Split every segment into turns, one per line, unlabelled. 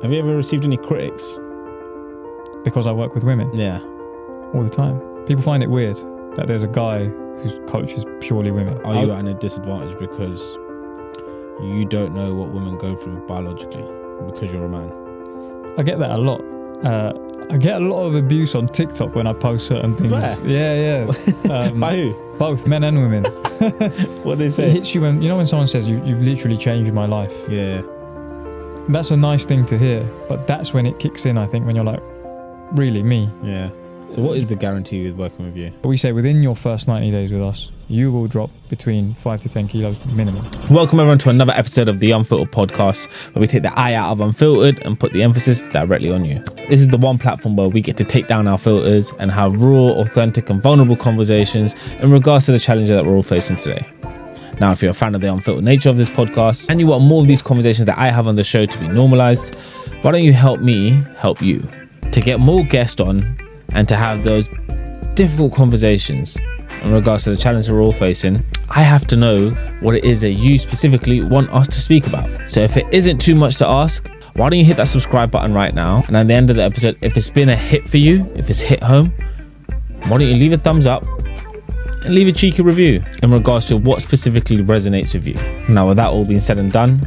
Have you ever received any critics?
Because I work with women?
Yeah.
All the time. People find it weird that there's a guy whose coach is purely women.
Are you at a disadvantage because you don't know what women go through biologically because you're a man?
I get that a lot. I get a lot of abuse on TikTok when I post certain things.
Swear?
Yeah.
By who?
Both men and women.
What they say?
It hits you when someone says you've literally changed my life.
Yeah.
That's a nice thing to hear, but that's when it kicks in, I think, when you're like, really, me?
Yeah. So what is the guarantee with working with you?
We say within your first 90 days with us, you will drop between 5 to 10 kilos minimum.
Welcome everyone to another episode of the Unfiltered Podcast, where we take the I out of unfiltered and put the emphasis directly on you. This is the one platform where we get to take down our filters and have raw, authentic and vulnerable conversations in regards to the challenges that we're all facing today. Now, if you're a fan of the unfiltered nature of this podcast and you want more of these conversations that I have on the show to be normalized, why don't you help me help you to get more guests on and to have those difficult conversations in regards to the challenges we're all facing. I have to know what it is that you specifically want us to speak about. So if it isn't too much to ask, why don't you hit that subscribe button right now? And at the end of the episode, if it's been a hit for you, if it's hit home, why don't you leave a thumbs up and leave a cheeky review in regards to what specifically resonates with you. Now, with that all being said and done,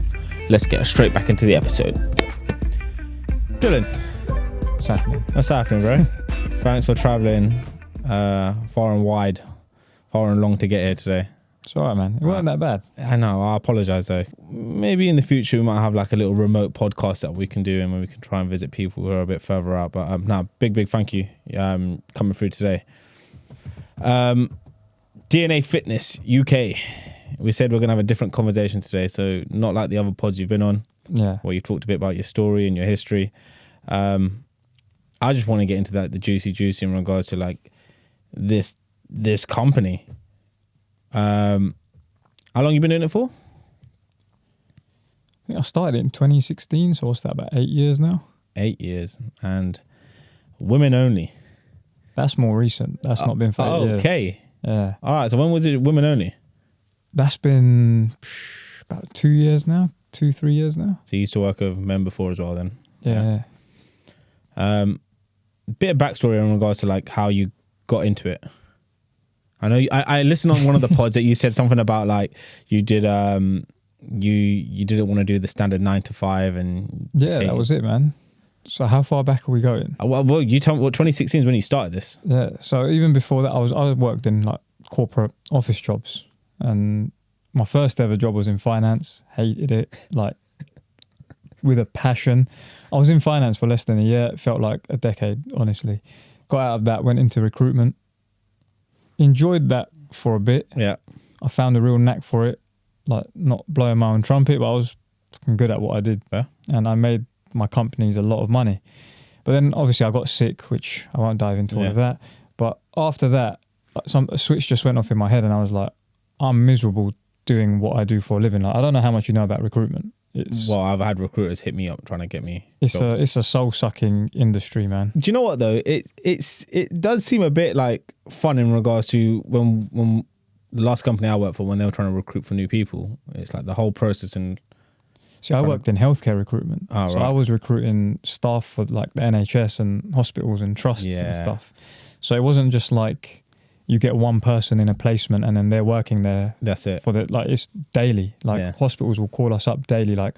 let's get straight back into the episode. Dylan,
What's happening?
what's happening, bro? Thanks for traveling far and wide, far and long to get here today.
It's all right, man. It wasn't that bad.
I know, I apologize though. Maybe in the future we might have like a little remote podcast that we can do and where we can try and visit people who are a bit further out. But no, big thank you coming through today. DNA Fitness UK. We said we're going to have a different conversation today, so not like the other pods you've been on.
Yeah.
Where you've talked a bit about your story and your history. I just want to get into that, the juicy in regards to like this company. How long you been doing it for?
I think I started it in 2016, so what's that, about 8 years now?
8 years, and women only.
That's more recent. That's not been for 8 years.
Okay.
Yeah.
All right, so when was it women only?
That's been about 2 years now, 3 years now.
So you used to work with men before as well then?
Yeah.
Bit of backstory in regards to like how you got into it. I know I listened on one of the pods that you said something about like you did you didn't want to do the standard 9 to 5 and
That was it, man. So how far back are we going?
Well, you tell me. What 2016 is when you started this?
Yeah. So even before that, I worked in like corporate office jobs, and my first ever job was in finance. Hated it, like with a passion. I was in finance for less than a year. It felt like a decade, honestly. Got out of that, went into recruitment. Enjoyed that for a bit.
Yeah.
I found a real knack for it, like not blowing my own trumpet, but I was fucking good at what I did.
Yeah.
And I made my companies a lot of money. But then obviously I got sick, which I won't dive into all of that. But after that, a switch just went off in my head and I was like, I'm miserable doing what I do for a living. Like, I don't know how much you know about recruitment.
Well, I've had recruiters hit me up trying to get me
jobs.
jobs.
It's a soul-sucking industry, man.
Do you know what though? It does seem a bit like fun in regards to when the last company I worked for, when they were trying to recruit for new people. It's like the whole process and.
See, I worked in healthcare recruitment.
Oh,
so
right.
I was recruiting staff for like the NHS and hospitals and trusts and stuff. So it wasn't just like you get one person in a placement and then they're working there.
That's it.
It's daily. Like hospitals will call us up daily. Like,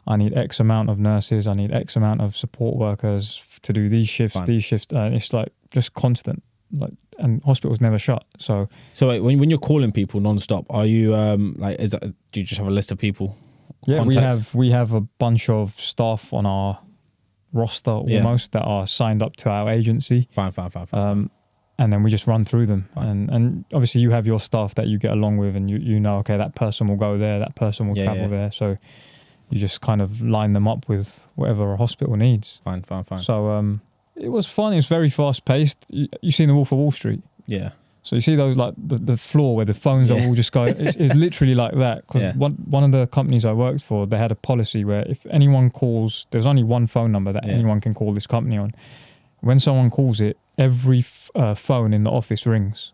I need X amount of nurses. I need X amount of support workers to do these shifts, these shifts. And it's like just constant. Like, and hospitals never shut. So
wait, when you're calling people non-stop, are you do you just have a list of people?
Yeah,
contacts?
we have a bunch of staff on our roster almost that are signed up to our agency.
Fine.
And then we just run through them. And obviously you have your staff that you get along with and you know, okay, that person will go there, that person will travel there. So you just kind of line them up with whatever a hospital needs.
Fine.
So it was fun. It's very fast paced. You seen The Wolf of Wall Street?
Yeah.
So you see those like the floor where the phones are all just going. It's literally like that. Because one of the companies I worked for, they had a policy where if anyone calls, there's only one phone number that anyone can call this company on. When someone calls it, every phone in the office rings,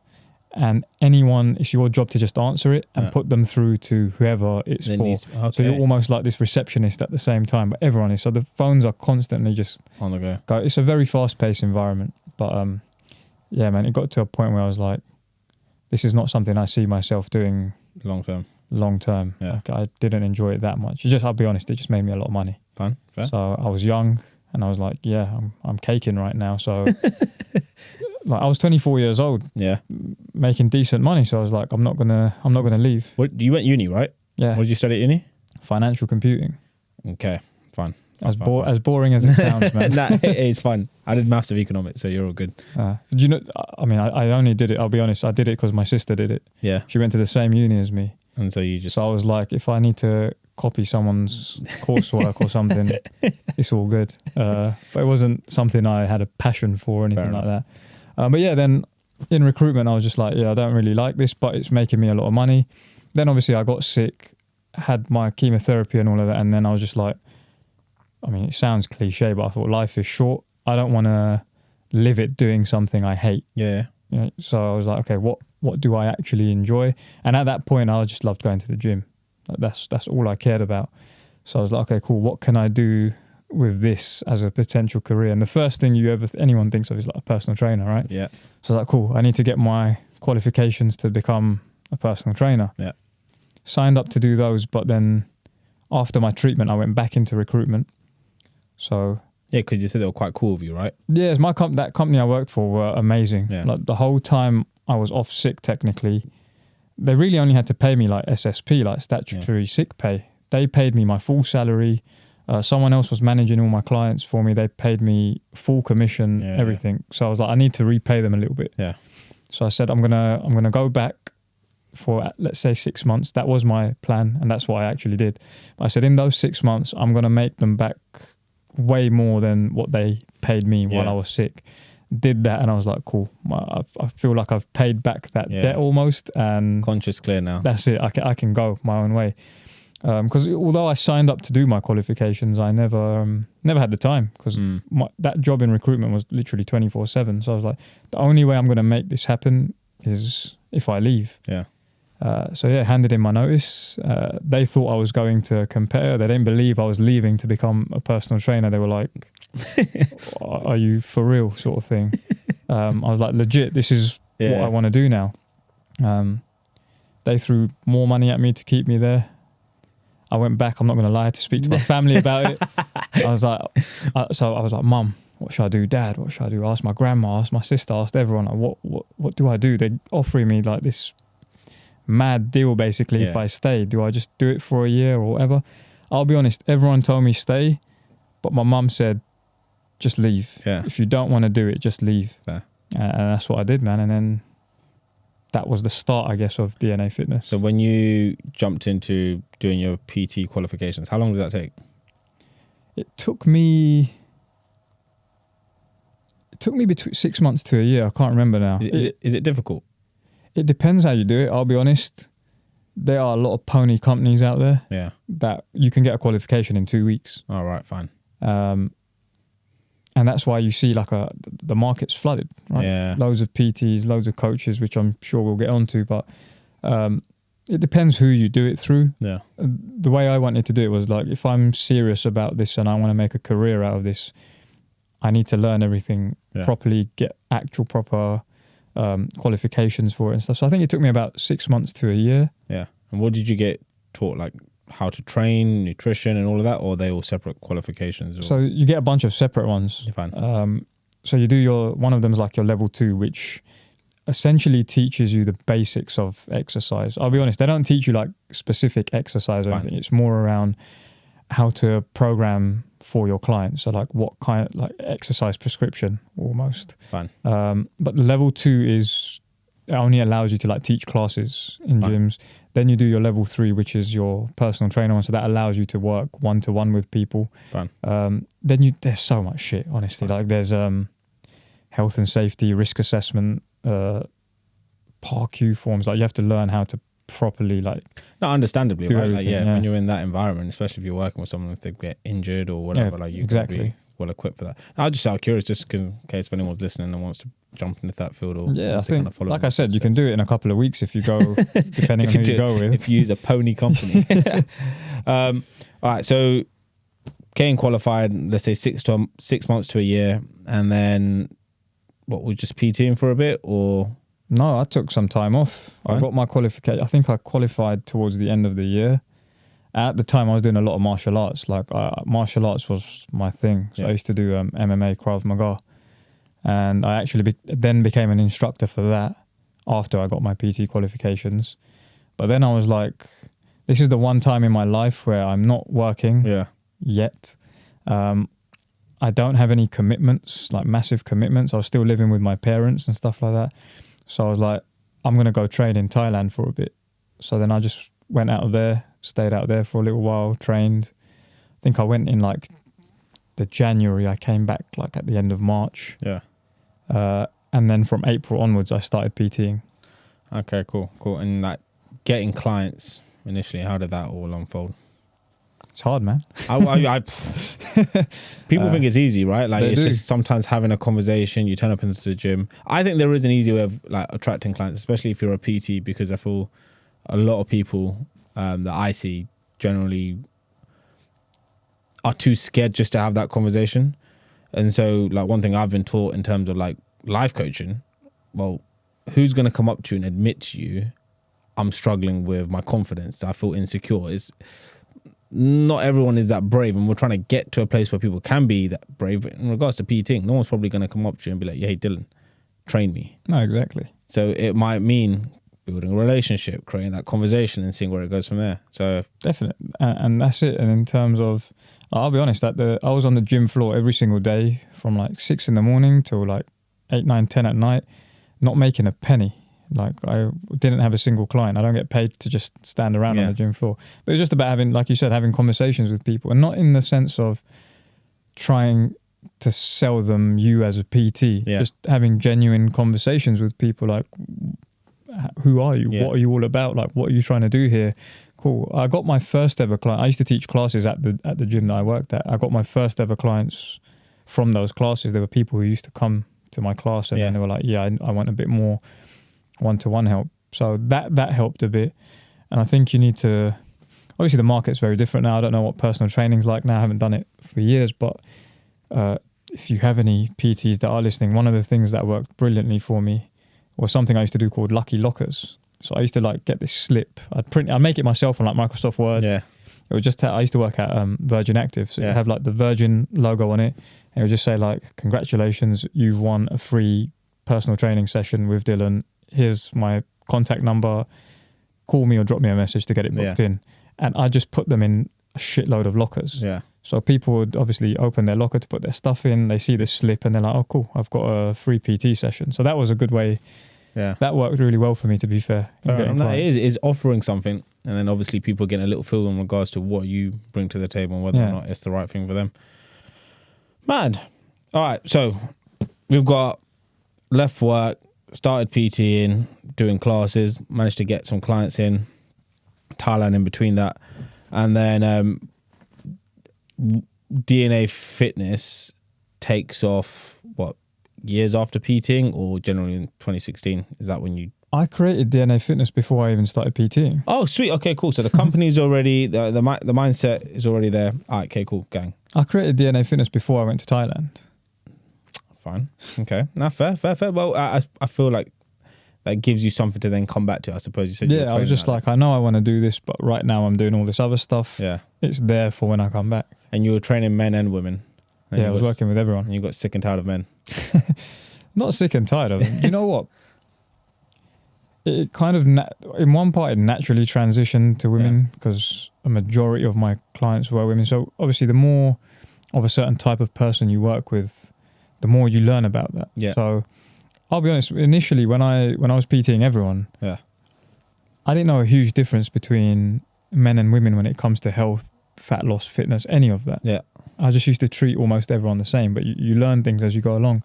and anyone, it's your job to just answer it and put them through to whoever it's for. So you're almost like this receptionist at the same time, but everyone is. So the phones are constantly just
on the go.
It's a very fast-paced environment, but yeah, man, it got to a point where I was like, this is not something I see myself doing long term.
Yeah.
Like, I didn't enjoy it that much. I'll be honest, it just made me a lot of money.
Fine, fair.
So I was young and I was like, yeah, I'm caking right now. So like, I was 24 years old, making decent money. So I was like, I'm not gonna leave.
You went uni, right?
Yeah.
What did you study at uni?
Financial computing.
Okay, fine.
As boring as it sounds, man.
Nah, it's fun. I did maths of economics, so you're all good.
Do you know? I mean, I only did it. I'll be honest. I did it because my sister did it.
Yeah.
She went to the same uni as me,
and so you just.
So I was like, if I need to copy someone's coursework or something, it's all good. But it wasn't something I had a passion for or anything like that. But yeah, then in recruitment, I was just like, yeah, I don't really like this, but it's making me a lot of money. Then obviously I got sick, had my chemotherapy and all of that, and then I was just like, I mean, it sounds cliche, but I thought life is short. I don't want to live it doing something I hate.
Yeah.
You know, so I was like, okay, what do I actually enjoy? And at that point, I just loved going to the gym. Like, that's all I cared about. So I was like, okay, cool. What can I do with this as a potential career? And the first thing anyone thinks of is like a personal trainer, right?
Yeah.
So I was like, cool. I need to get my qualifications to become a personal trainer.
Yeah.
Signed up to do those, but then after my treatment, I went back into recruitment. So
yeah, because you said they were quite cool with you, right?
Yeah, that company I worked for were amazing.
Yeah.
Like the whole time I was off sick, technically, they really only had to pay me like SSP, like statutory sick pay. They paid me my full salary. Someone else was managing all my clients for me. They paid me full commission, everything. So I was like, I need to repay them a little bit.
Yeah.
So I said, I'm gonna go back for, let's say, 6 months. That was my plan, and that's what I actually did. I said, in those 6 months, I'm gonna make them back way more than what they paid me while I was sick. Did that, and I was like, cool. I feel like I've paid back that debt almost, and
conscious clear now.
That's it. I can go my own way. Because although I signed up to do my qualifications, I never had the time, because that job in recruitment was literally 24/7. So I was like, the only way I'm going to make this happen is if I leave.
Yeah.
So yeah, handed in my notice. They thought I was going to compare. They didn't believe I was leaving to become a personal trainer. They were like, are you for real, sort of thing. I was like, legit, this is what I want to do now. They threw more money at me to keep me there. I went back, I'm not going to lie, to speak to my family about it. I was like, Mum, what should I do? Dad, what should I do? I asked my grandma, asked my sister, asked everyone, like, what do I do? They're offering me like this mad deal, basically, if I stay. Do I just do it for a year or whatever? I'll be honest, everyone told me stay, but my mum said, just leave.
Yeah.
If you don't want to do it, just leave.
Fair.
And that's what I did, man. And then that was the start, I guess, of DNA Fitness.
So when you jumped into doing your PT qualifications, how long did that take?
It took me between 6 months to a year. I can't remember now.
Is it difficult?
It depends how you do it. I'll be honest. There are a lot of pony companies out there that you can get a qualification in 2 weeks.
All right, fine.
And that's why you see like the market's flooded, right?
Yeah.
Loads of PTs, loads of coaches, which I'm sure we'll get onto, but it depends who you do it through.
Yeah.
The way I wanted to do it was like, if I'm serious about this and I want to make a career out of this, I need to learn everything properly, get actual proper qualifications for it and stuff. So I think it took me about 6 months to a year.
Yeah. And what did you get taught? Like how to train, nutrition and all of that, or are they all separate qualifications? Or?
So you get a bunch of separate ones.
Fine.
So you do one of them is like your level 2, which essentially teaches you the basics of exercise. I'll be honest, they don't teach you like specific exercise or anything. It's more around how to program for your clients. So like what kind of like exercise prescription almost.
Fine.
But the level 2 it only allows you to like teach classes in gyms. Then you do your level 3, which is your personal trainer one. So that allows you to work one-to-one with people.
Fine.
Then there's so much shit, honestly. Like there's health and safety, risk assessment, PAR-Q forms. Like you have to learn how to properly
understandably, right?
Like,
when you're in that environment, especially if you're working with someone, if they get injured or whatever, you can be well equipped for that. I was just out of curious, just in case if anyone's listening and wants to jump into that field? Or
Yeah, I
what's the
think,
kind of follow-up
like I said, you
steps?
can do it in a couple of weeks if you go, depending on who you go with.
If you use a pony company. All right, so getting qualified, let's say 6 months to a year, and then what, was just PTing for a bit, or?
No, I took some time off.
Fine.
I got my qualification. I think I qualified towards the end of the year. At the time, I was doing a lot of martial arts. Like martial arts was my thing. So
Yeah.
I used to do MMA, Krav Maga, and I actually then became an instructor for that after I got my PT qualifications. But then I was like, this is the one time in my life where I'm not working yet. I don't have any commitments, like massive commitments. I was still living with my parents and stuff like that. So I was like, I'm going to go train in Thailand for a bit. So then I just went out of there, stayed out there for a little while, trained. I think I went in like the January. I came back like at the end of March.
Yeah.
And then from April onwards, I started PTing.
Okay, cool. And like getting clients initially, how did that all unfold?
It's hard, man.
People think it's easy, right? Like it's
do.
just sometimes having a conversation. You turn up into the gym. I think there is an easy way of like attracting clients, especially if you're a PT, because I feel a lot of people that I see generally are too scared just to have that conversation. And so, like, one thing I've been taught in terms of like life coaching, well, who's going to come up to you and admit to you, I'm struggling with my confidence, I feel insecure? Is not everyone is that brave, and we're trying to get to a place where people can be that brave. In regards to PTing, no one's probably going to come up to you and be like, hey, Dylan, train me.
No, exactly.
So it might mean building a relationship, creating that conversation, and seeing where it goes from there. So
Definitely. And that's it. And in terms of, I'll be honest, I was on the gym floor every single day from like 6 a.m. till like 8, 9, 10 at night, not making a penny. Like I didn't have a single client. I don't get paid to just stand around on the gym floor. But it's just about having, like you said, having conversations with people, and not in the sense of trying to sell them you as a PT. Just having genuine conversations with people, like, who are you? What are you all about? Like, what are you trying to do here? Cool. I got my first ever client. I used to teach classes at the gym that I worked at. I got my first ever clients from those classes. There were people who used to come to my class, and then they were like, I want a bit more one-to-one help. So that helped a bit. And I think you need to, obviously the market's very different now. I don't know what personal training's like now. I haven't done it for years, but if you have any PTs that are listening, one of the things that worked brilliantly for me was something I used to do called Lucky Lockers. So I used to like get this slip. I'd make it myself on like Microsoft Word. Yeah. It would just I used to work at Virgin Active. So you have like the Virgin logo on it. And it would just say like, congratulations, you've won a free personal training session with Dylan. Here's my contact number. Call me or drop me a message to get it booked in. And I just put them in a shitload of lockers. Yeah. So people would obviously open their locker to put their stuff in. They see the slip and they're like, oh, cool, I've got a free PT session. So that was a good way. Yeah. That worked really well for me, to be fair.
It is offering something. And then obviously people getting a little feel in regards to what you bring to the table and whether or not it's the right thing for them. Mad. All right. So we've got left work, started PTing, doing classes, managed to get some clients in Thailand in between that. And then DNA Fitness takes off, what, years after PTing, or generally in 2016? Is that when you...
I created DNA Fitness before I even started PTing.
Oh, sweet. Okay, cool. So the company's already, the mindset is already there. All right, okay, cool, gang.
I created DNA Fitness before I went to Thailand.
Fine. Okay. Nah, fair. Well, I feel like that gives you something to then come back to. I suppose you said.
Yeah, I was just like, I know I want to do this, but right now I'm doing all this other stuff.
Yeah.
It's there for when I come back.
And you were training men and women. And
I was working with everyone.
And you got sick and tired of men.
Not sick and tired of them. You know what? It kind of, in one part, it naturally transitioned to women because a majority of my clients were women. So obviously the more of a certain type of person you work with, the more you learn about that. Yeah. So I'll be honest, initially when I was PTing everyone, I didn't know a huge difference between men and women when it comes to health, fat loss, fitness, any of that. Yeah. I just used to treat almost everyone the same, but you learn things as you go along.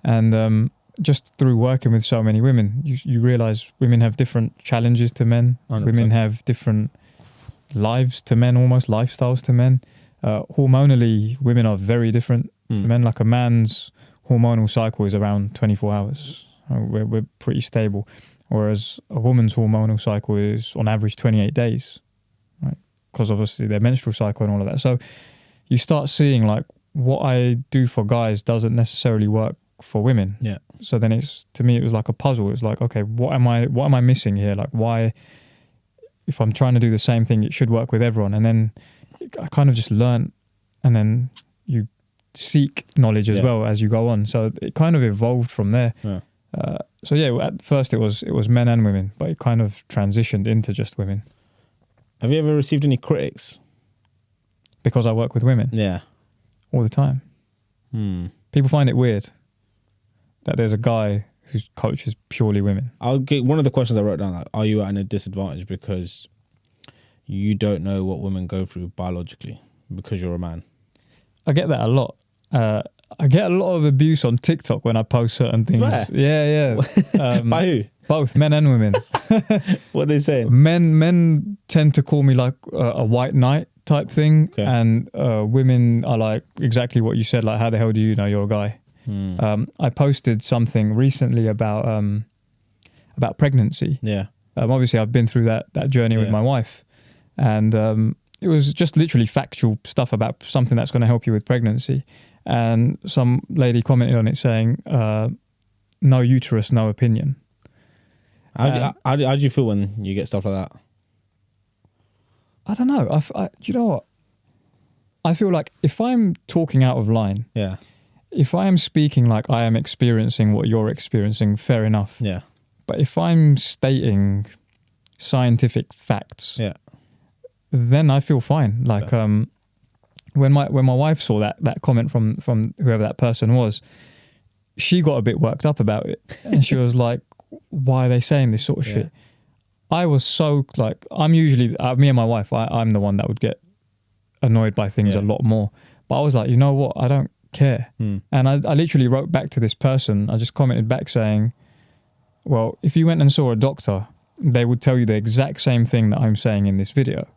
And just through working with so many women, you realize women have different challenges to men. 100%. Women have different lives to men, almost lifestyles to men. Hormonally, women are very different to men. Like a man's hormonal cycle is around 24 hours. We're pretty stable. Whereas a woman's hormonal cycle is on average 28 days, right? Because obviously their menstrual cycle and all of that. So you start seeing like what I do for guys doesn't necessarily work for women.
Yeah.
So then to me, it was like a puzzle. It's like, okay, what am I missing here? Like why, if I'm trying to do the same thing, it should work with everyone. And then I kind of just learned, and then you seek knowledge as well as you go on. So it kind of evolved from there.
Yeah.
So yeah, at first it was men and women, but it kind of transitioned into just women.
Have you ever received any critics?
Because I work with women.
Yeah.
All the time. People find it weird that there's a guy whose coach is purely women.
I'll get one of the questions I wrote down, like, are you at a disadvantage because you don't know what women go through biologically because you're a man?
I get that a lot. I get a lot of abuse on TikTok when I post certain things.
Swear?
Yeah.
By who?
Both men and women.
What are they saying?
Men tend to call me like a white knight type thing,
Okay.
and women are like exactly what you said. Like, how the hell do you know you're a guy? I posted something recently about pregnancy.
Yeah.
Obviously, I've been through that journey with my wife, and it was just literally factual stuff about something that's going to help you with pregnancy. And some lady commented on it saying, "No uterus, no opinion."
How do you feel when you get stuff like that?
I don't know. You know what? I feel like if I'm talking out of line,
Yeah.
if I am speaking like I am experiencing what you're experiencing, fair enough.
Yeah.
But if I'm stating scientific facts,
Yeah.
then I feel fine. Like when my wife saw that comment from whoever that person was, she got a bit worked up about it, and she was like, "Why are they saying this sort of shit?" I was so like, I'm usually me and my wife. I'm the one that would get annoyed by things a lot more. But I was like, you know what? I don't care. And I literally wrote back to this person. I just commented back saying, well, if you went and saw a doctor, they would tell you the exact same thing that I'm saying in this video.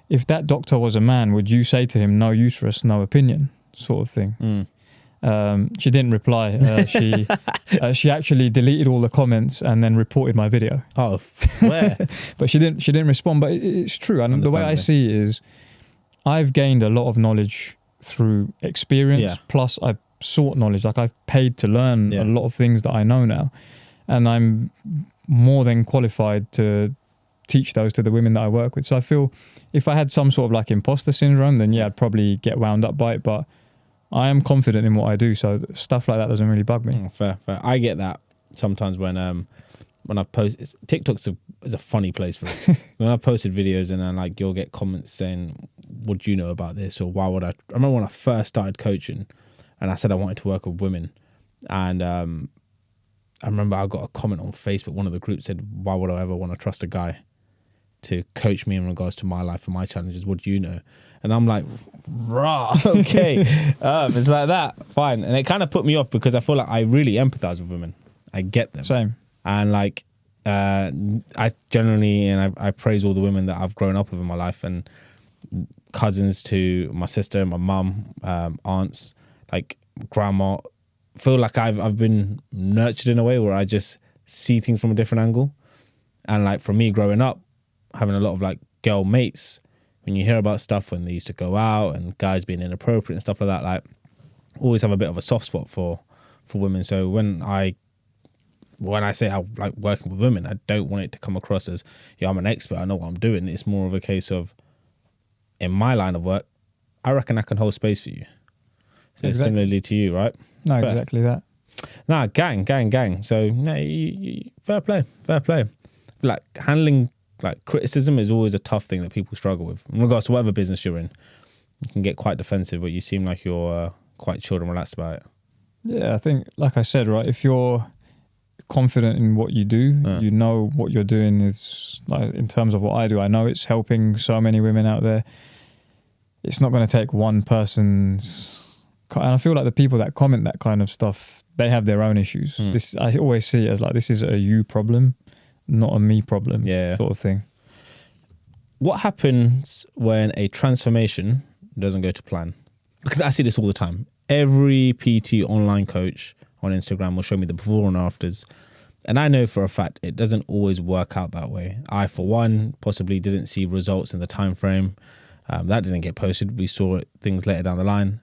If that doctor was a man, would you say to him, no uterus, no opinion, sort of thing? She didn't reply. She actually deleted all the comments and then reported my video.
Oh, where?
But she didn't respond. But it's true. And the way I see it is, I've gained a lot of knowledge through experience.
Yeah.
Plus, I've sought knowledge. Like, I've paid to learn a lot of things that I know now, and I'm more than qualified to teach those to the women that I work with. So I feel if I had some sort of like imposter syndrome, then I'd probably get wound up by it. But I am confident in what I do, so stuff like that doesn't really bug me.
Fair. I get that sometimes when I post. TikTok's is a funny place for it. When I've posted videos and then like you'll get comments saying, "What do you know about this?" or "Why would I?" I remember when I first started coaching, and I said I wanted to work with women, and I remember I got a comment on Facebook. One of the groups said, "Why would I ever want to trust a guy to coach me in regards to my life and my challenges? What do you know?" And I'm like, rah, okay. It's like that, fine. And it kind of put me off because I feel like I really empathize with women. I get them.
Same.
And like, I generally, and I praise all the women that I've grown up with in my life, and cousins to my sister, my mum, aunts, like grandma. Feel like I've been nurtured in a way where I just see things from a different angle. And like for me growing up, having a lot of like girl mates, when you hear about stuff when they used to go out and guys being inappropriate and stuff like that, like always have a bit of a soft spot for women. So when I say I like working with women, I don't want it to come across as, yeah, I'm an expert, I know what I'm doing. It's more of a case of, in my line of work, I reckon I can hold space for you. So
Exactly.
similarly to you, right?
No,
Fair.
exactly that.
Nah, gang. So no, fair play. Like handling like criticism is always a tough thing that people struggle with. In regards to whatever business you're in, you can get quite defensive, but you seem like you're quite chilled and relaxed about it.
Yeah, I think, like I said, right, if you're confident in what you do, you know what you're doing is, like, in terms of what I do, I know it's helping so many women out there. It's not going to take one person's, and I feel like the people that comment that kind of stuff, they have their own issues. This, I always see it as like, this is a you problem, not a me problem, sort of thing.
What happens when a transformation doesn't go to plan? because I see this all the time. Every PT online coach on Instagram will show me the before and afters. And I know for a fact it doesn't always work out that way. I, for one, possibly didn't see results in the time frame. That didn't get posted. We saw things later down the line.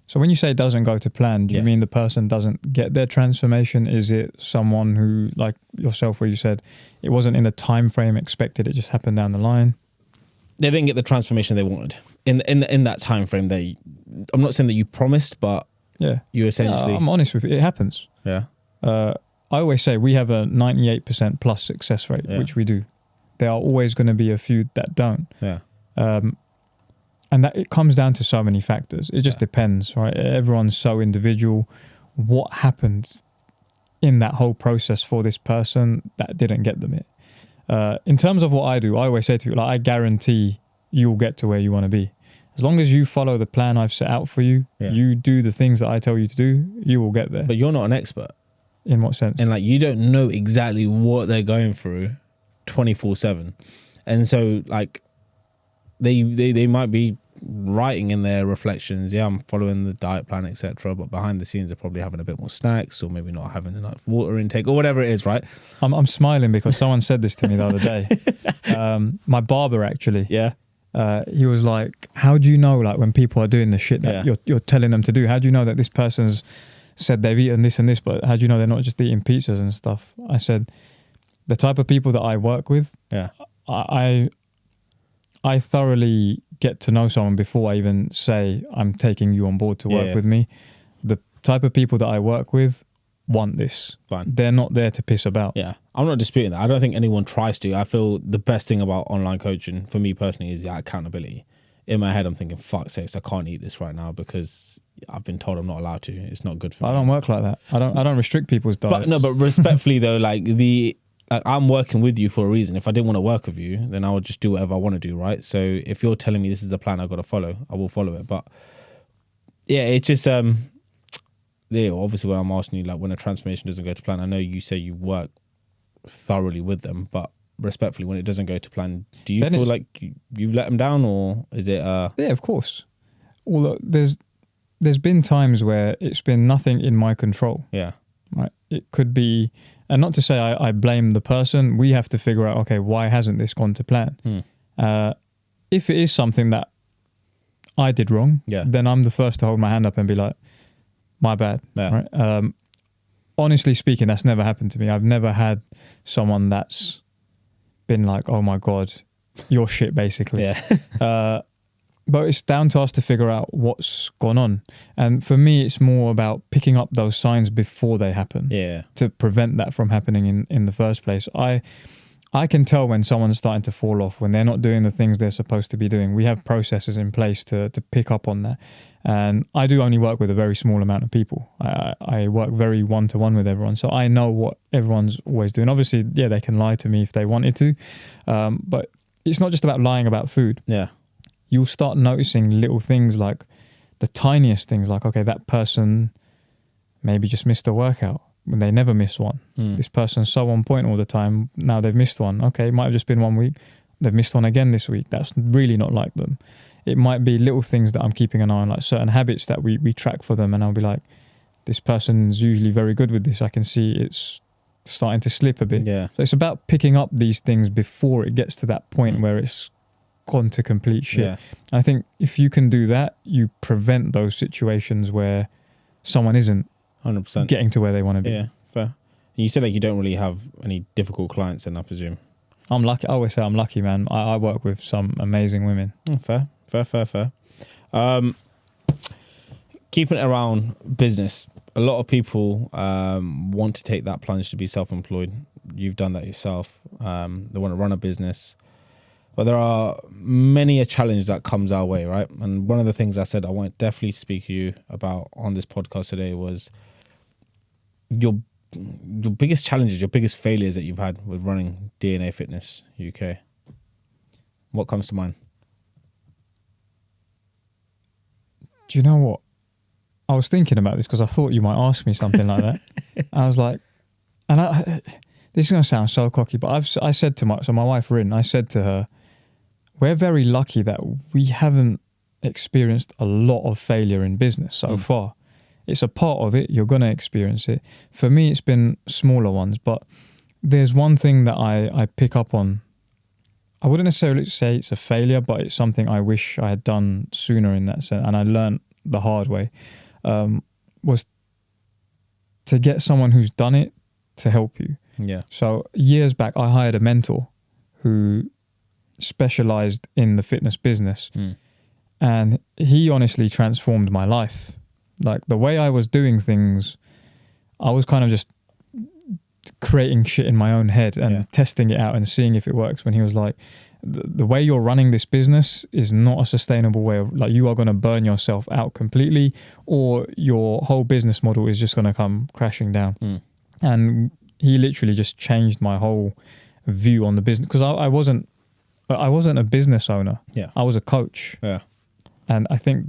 So when you say it doesn't go to plan, do you mean the person doesn't get their transformation? Is it someone who, like yourself, where you said it wasn't in the time frame expected, it just happened down the line?
They didn't get the transformation they wanted in that time frame. I'm not saying that you promised, but you essentially.
I'm honest with you. It happens.
Yeah.
I always say we have a 98% plus success rate, which we do. There are always going to be a few that don't.
Yeah.
And that it comes down to so many factors. It just depends, right? Everyone's so individual. What happened in that whole process for this person that didn't get them it? In terms of what I do, I always say to people, like, I guarantee you'll get to where you want to be. As long as you follow the plan I've set out for you, you do the things that I tell you to do, you will get there.
But you're not an expert.
In what sense?
And like, you don't know exactly what they're going through 24/7. And so like they might be writing in their reflections, I'm following the diet plan, etc. But behind the scenes, they're probably having a bit more snacks, or maybe not having enough water intake, or whatever it is, right?
I'm smiling because someone said this to me the other day. My barber, actually.
Yeah.
He was like, how do you know, like, when people are doing the shit that you're telling them to do, how do you know that this person's said they've eaten this and this, but how do you know they're not just eating pizzas and stuff? I said, the type of people that I work with, I thoroughly get to know someone before I even say I'm taking you on board to work with me. The type of people that I work with want this.
Fine.
They're not there to piss about.
Yeah, I'm not disputing that. I don't think anyone tries to. I feel the best thing about online coaching for me personally is the accountability. In my head, I'm thinking, fuck's sakes, I can't eat this right now because I've been told I'm not allowed to. It's not good for me.
I don't work like that. I don't restrict people's diets.
But respectfully though, like I'm working with you for a reason. If I didn't want to work with you, then I would just do whatever I want to do, right? So if you're telling me this is the plan I've got to follow, I will follow it. But yeah, it's just obviously when I'm asking you, like, when a transformation doesn't go to plan, I know you say you work thoroughly with them, but respectfully, when it doesn't go to plan, do you feel like you've let them down, or is it
Yeah, of course. Although there's been times where it's been nothing in my control.
Yeah.
Right. It could be, and not to say I blame the person. We have to figure out, okay, why hasn't this gone to plan? If it is something that I did wrong, then I'm the first to hold my hand up and be like, my bad.
Yeah.
Right? Honestly speaking, that's never happened to me. I've never had someone that's been like, oh my God, you're shit, basically.
Yeah.
But it's down to us to figure out what's gone on. And for me, it's more about picking up those signs before they happen.
Yeah.
To prevent that from happening in the first place. I can tell when someone's starting to fall off, when they're not doing the things they're supposed to be doing. We have processes in place to pick up on that. And I do only work with a very small amount of people. I work very one-to-one with everyone. So I know what everyone's always doing. Obviously, they can lie to me if they wanted to. But it's not just about lying about food.
Yeah.
You'll start noticing little things, like the tiniest things, like, okay, that person maybe just missed a workout when they never miss one. This person's so on point all the time. Now they've missed one. Okay, it might have just been 1 week. They've missed one again this week. That's really not like them. It might be little things that I'm keeping an eye on, like certain habits that we track for them. And I'll be like, this person's usually very good with this. I can see it's starting to slip a bit.
Yeah.
So it's about picking up these things before it gets to that point where it's gone to complete shit.
Yeah.
I think if you can do that, you prevent those situations where someone isn't
100%
getting to where they want to be.
Yeah, fair. You said like you don't really have any difficult clients, then I presume.
I'm lucky. I always say I'm lucky, man. I work with some amazing women.
Fair. Keeping it around business, a lot of people want to take that plunge to be self-employed. You've done that yourself. They want to run a business. But there are many a challenge that comes our way, right? And one of the things I said I want to definitely speak to you about on this podcast today was your biggest challenges, your biggest failures that you've had with running DNA Fitness UK. What comes to mind?
Do you know what? I was thinking about this because I thought you might ask me something like that. I was like, this is going to sound so cocky, but I said to my wife, Rin, I said to her, we're very lucky that we haven't experienced a lot of failure in business so far. It's a part of it. You're going to experience it. For me, it's been smaller ones, but there's one thing that I pick up on. I wouldn't necessarily say it's a failure, but it's something I wish I had done sooner in that sense. And I learned the hard way, was to get someone who's done it to help you.
Yeah.
So years back, I hired a mentor who specialized in the fitness business. And he honestly transformed my life. Like the way I was doing things, I was kind of just creating shit in my own head and testing it out and seeing if it works. When he was like, the way you're running this business is not a sustainable way of, like, you are going to burn yourself out completely, or your whole business model is just going to come crashing down. And he literally just changed my whole view on the business, because I wasn't a business owner. I was a coach. And I think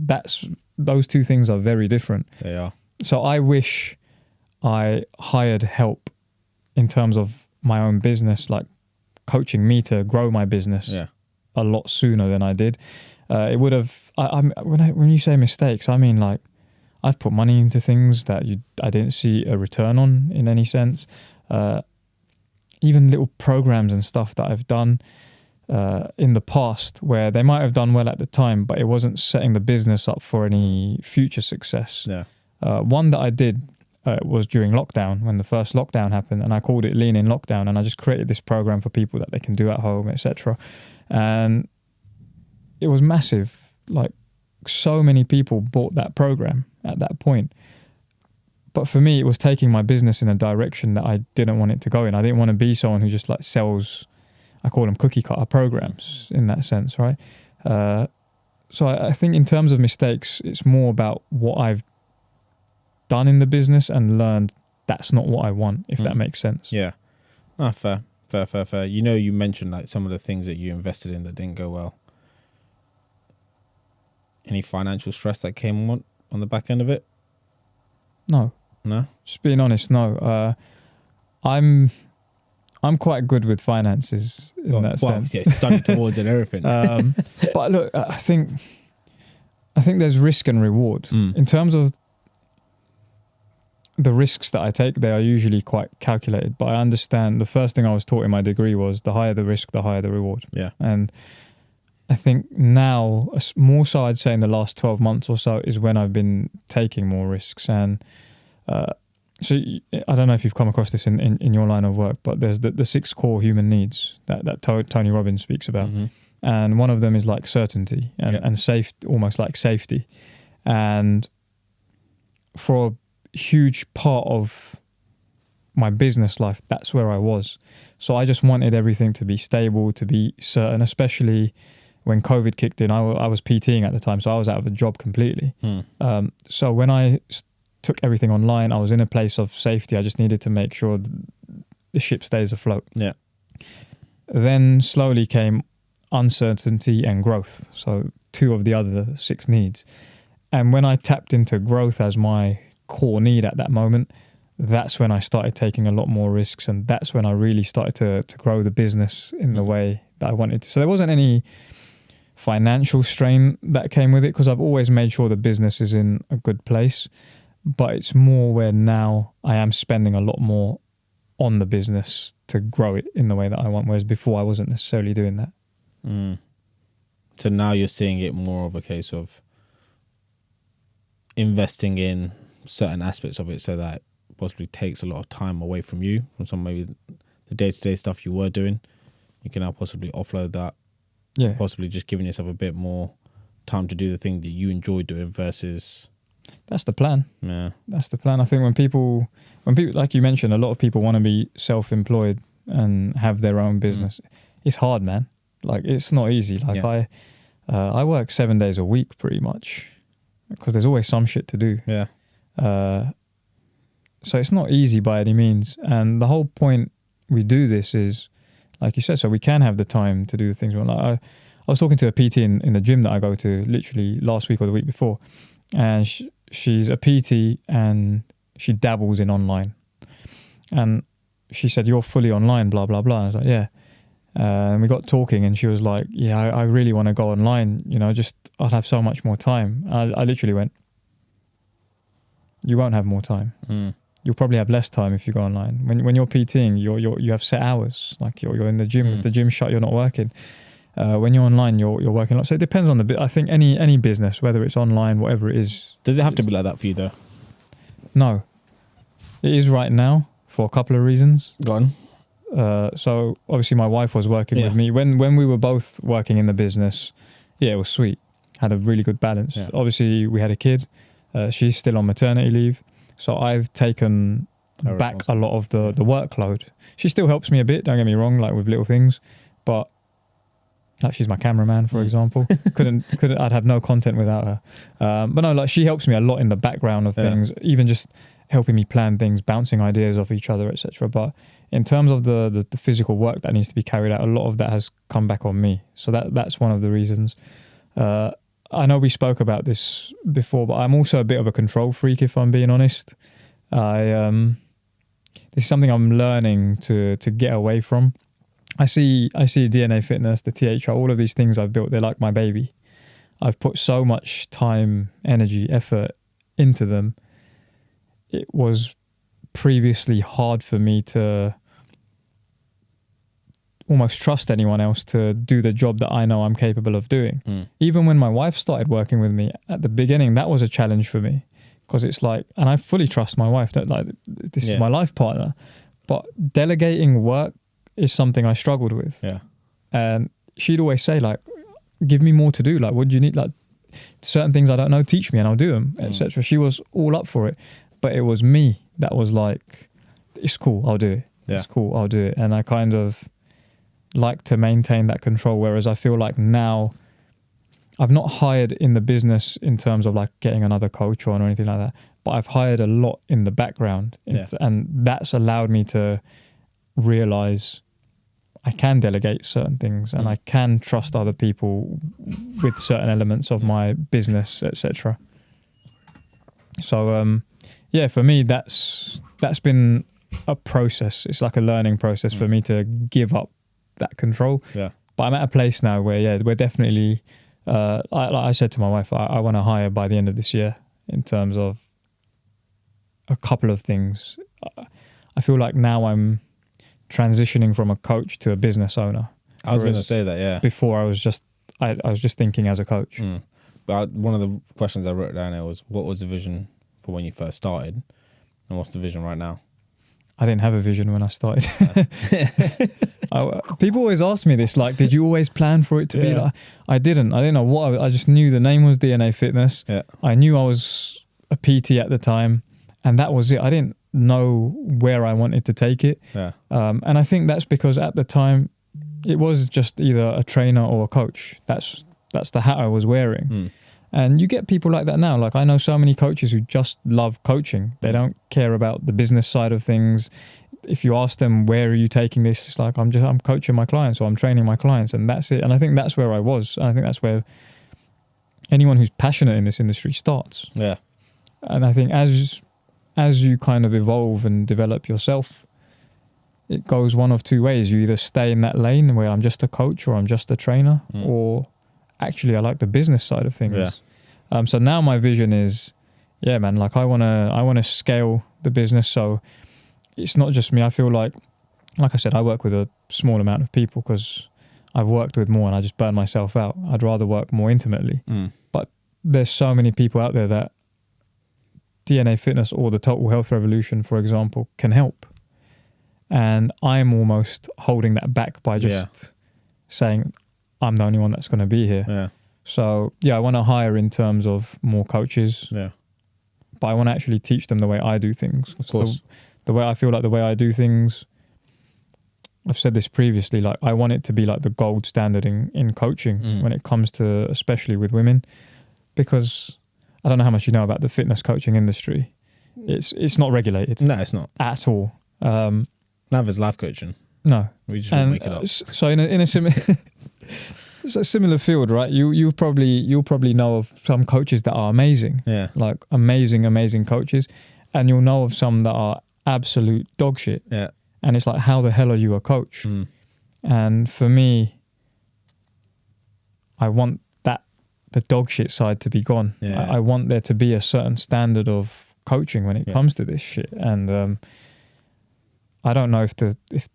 those two things are very different.
They are.
So I wish I hired help in terms of my own business, like coaching me to grow my business a lot sooner than I did. It would have, when you say mistakes, I mean, like, I've put money into things that I didn't see a return on in any sense. Even little programs and stuff that I've done in the past where they might have done well at the time, but it wasn't setting the business up for any future success. One that I did was during lockdown, when the first lockdown happened, and I called it Lean in Lockdown, and I just created this program for people that they can do at home, etc. And it was massive. Like, so many people bought that program at that point. But for me, it was taking my business in a direction that I didn't want it to go in. I didn't want to be someone who just like sells, I call them cookie cutter programs in that sense, right? So I think in terms of mistakes, it's more about what I've done in the business and learned that's not what I want, if that makes sense.
Yeah. Fair. You know, you mentioned like some of the things that you invested in that didn't go well. Any financial stress that came on the back end of it?
No. Just being honest, no. I'm quite good with finances in that sense.
Yeah, study towards it and everything.
But look, I think there's risk and reward. In terms of the risks that I take, they are usually quite calculated. But I understand, the first thing I was taught in my degree was the higher the risk, the higher the reward.
Yeah.
And I think now, more so I'd say in the last 12 months or so, is when I've been taking more risks. And so I don't know if you've come across this in your line of work, but there's the 6 core human needs that Tony Robbins speaks about. And one of them is like certainty and safe, almost like safety. And for a huge part of my business life, that's where I was. So I just wanted everything to be stable, to be certain, especially when COVID kicked in. I was PTing at the time, so I was out of a job completely. So when I took everything online, I was in a place of safety. I just needed to make sure the ship stays afloat.
Yeah.
Then slowly came uncertainty and growth. So 2 of the other 6 needs. And when I tapped into growth as my core need at that moment, that's when I started taking a lot more risks, and that's when I really started to grow the business in the way that I wanted to. So there wasn't any financial strain that came with it, because I've always made sure the business is in a good place. But it's more where now I am spending a lot more on the business to grow it in the way that I want, whereas before I wasn't necessarily doing that.
So now you're seeing it more of a case of investing in certain aspects of it, so that possibly takes a lot of time away from you, from some maybe the day-to-day stuff you were doing. You can now possibly offload that.
Yeah.
Possibly just giving yourself a bit more time to do the thing that you enjoy doing versus...
That's the plan.
Yeah.
That's the plan. I think when people, like you mentioned, a lot of people want to be self-employed and have their own business. It's hard, man. Like, it's not easy. Like, I work 7 days a week pretty much, because there's always some shit to do.
Yeah.
So it's not easy by any means. And the whole point we do this is, like you said, so we can have the time to do the things we want. Like I was talking to a PT in the gym that I go to literally last week or the week before, and she's a PT and she dabbles in online. And she said, "You're fully online, blah, blah, blah." And I was like, "Yeah." And we got talking, and she was like, yeah, I really want to go online, you know, just I'll have so much more time. I literally went, you won't have more time. You'll probably have less time if you go online. When you're PTing, you have set hours. Like you're in the gym. If the gym's shut, you're not working. When you're online, you're working a lot. So it depends on I think any business, whether it's online, whatever it is.
Does it have to be like that for you though?
No, it is right now for a couple of reasons.
Go on.
So obviously my wife was working with me when we were both working in the business. Yeah, it was sweet. Had a really good balance.
Yeah.
Obviously we had a kid. She's still on maternity leave. So I've taken back a lot of the workload. She still helps me a bit, don't get me wrong, like with little things, but like she's my cameraman, for example. Couldn't I'd have no content without her. But no, like she helps me a lot in the background of things, even just helping me plan things, bouncing ideas off each other, etc. But in terms of the physical work that needs to be carried out, a lot of that has come back on me. So that's one of the reasons. I know we spoke about this before, but I'm also a bit of a control freak, if I'm being honest. This is something I'm learning to get away from. I see DNA Fitness, the THR, all of these things I've built, they're like my baby. I've put so much time, energy, effort into them. It was previously hard for me to almost trust anyone else to do the job that I know I'm capable of doing. Even when my wife started working with me at the beginning, that was a challenge for me, because it's like, and I fully trust my wife, that like this is my life partner, but delegating work is something I struggled with.
Yeah.
And she'd always say like, give me more to do. Like, what do you need? Like certain things I don't know, teach me and I'll do them, etc. She was all up for it, but it was me that was like, it's cool, I'll do it.
Yeah.
It's cool, I'll do it. And I kind of like to maintain that control, whereas I feel like now I've not hired in the business in terms of like getting another coach on or anything like that, but I've hired a lot in the background, and that's allowed me to realize I can delegate certain things and I can trust other people with certain elements of my business, etc. So for me that's been a process. It's like a learning process for me to give up that control. But I'm at a place now where we're definitely like I said to my wife, I want to hire by the end of this year in terms of a couple of things. I feel like now I'm transitioning from a coach to a business owner.
I was going to say that,
Before I was just thinking as a coach.
But one of the questions I wrote down there was, what was the vision for when you first started, and what's the vision right now?
I didn't have a vision when I started. People always ask me this, like, did you always plan for it to be like? I didn't know what. I just knew the name was DNA Fitness. I knew I was a PT at the time, and that was it. I didn't know where I wanted to take it. And I think that's because at the time it was just either a trainer or a coach. That's the hat I was wearing. And you get people like that now. Like I know so many coaches who just love coaching. They don't care about the business side of things. If you ask them, where are you taking this? It's like, I'm coaching my clients, or I'm training my clients, and that's it. And I think that's where I was. And I think that's where anyone who's passionate in this industry starts. And I think as you kind of evolve and develop yourself, it goes one of two ways. You either stay in that lane where I'm just a coach or I'm just a trainer, or actually I like the business side of things. So now my vision is, like I want to scale the business. So it's not just me. I feel like I said, I work with a small amount of people because I've worked with more and I just burn myself out. I'd rather work more intimately. But there's so many people out there that DNA Fitness or the Total Health Revolution, for example, can help. And I'm almost holding that back by just saying I'm the only one that's going to be here. So I want to hire in terms of more coaches. But I want to actually teach them the way I do things.
Of course.
The way I feel like the way I do things, I've said this previously, like I want it to be like the gold standard in coaching when it comes to, especially with women, because I don't know how much you know about the fitness coaching industry. It's not regulated.
No, it's not
at all.
Neither is life coaching.
No,
we just won't make it up.
So in a similar field, right? You'll probably know of some coaches that are amazing. Like amazing coaches, and you'll know of some that are absolute dog shit. And it's like, how the hell are you a coach? And for me, I want the dog shit side to be gone.
Yeah.
I want there to be a certain standard of coaching when it comes to this shit. And I don't know if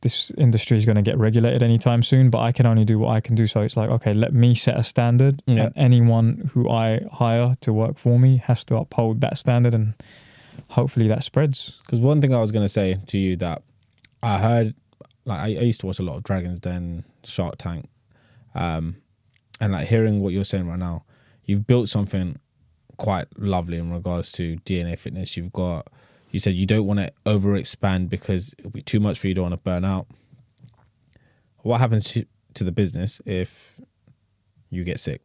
this industry is going to get regulated anytime soon, but I can only do what I can do. So it's like, okay, let me set a standard, and anyone who I hire to work for me has to uphold that standard, and hopefully that spreads.
Because one thing I was going to say to you that I heard, like I used to watch a lot of Dragon's Den, Shark Tank, and like hearing what you're saying right now, you've built something quite lovely in regards to DNA Fitness. You said you don't want to over expand because it'll be too much for you, don't want to burn out. What happens to the business if you get sick?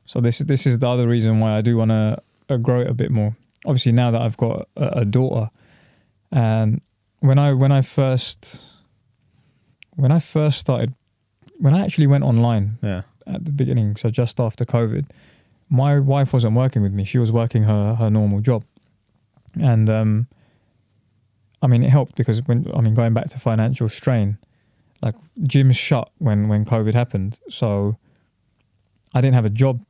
So this is the other reason why I do want to grow it a bit more. Obviously, now that I've got a daughter, and when I first started, when I actually went online at the beginning, so just after COVID, my wife wasn't working with me. She was working her normal job. And I mean, it helped because going back to financial strain, like gyms shut when COVID happened. So I didn't have a job,